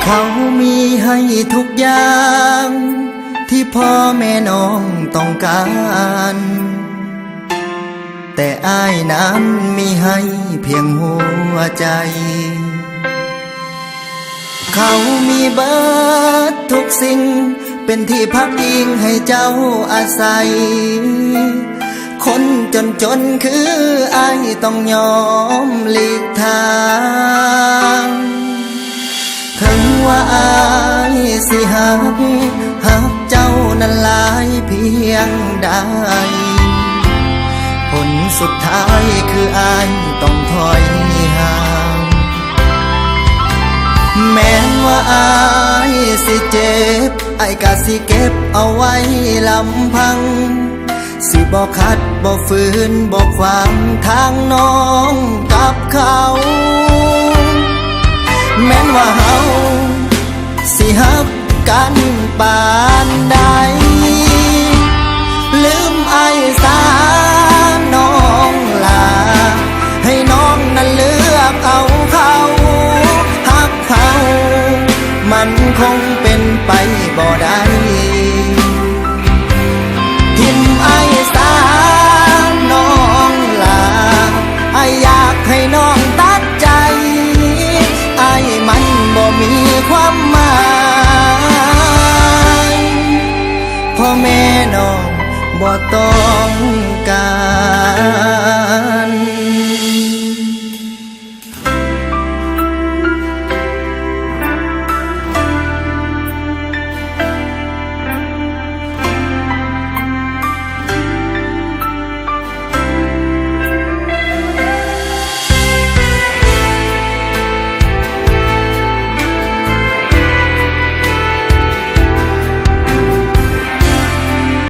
เขามีให้ทุกอย่างที่พ่อแม่น้องต้องการแต่อ้ายนั้นมีให้เพียงหัวใจเขามีเบิดทุกสิ่งเป็นที่พักพิงให้เจ้าอาศัยคนจนคืออ้ายต้องยอมหลีกทางถึงว่าอ้ายสิหักเจ้านั้นหลายเพียงใดผลสุดท้ายคืออ้ายต้องถอยห่างแม้ว่าอ้ายสิเจ็บอ้ายก็สิเก็บเอาไว้ลำพังสิบ่ขัดบ่ฝืนบ่ขวางทางน้องกับเขาแม้ว่าเฮาสิฮักกันปานใดลืมอ้ายสาน้องลาให้น้องนั้นเลือกเอาเขาฮักเขามันคงเป็นไปบ่ได้ทิมอ้ายสาน้องลาอ้ายอยากให้น้องตัดใจอ้ายมันบ่มีความหมายพ่อแม่น้องบ่ต้องการ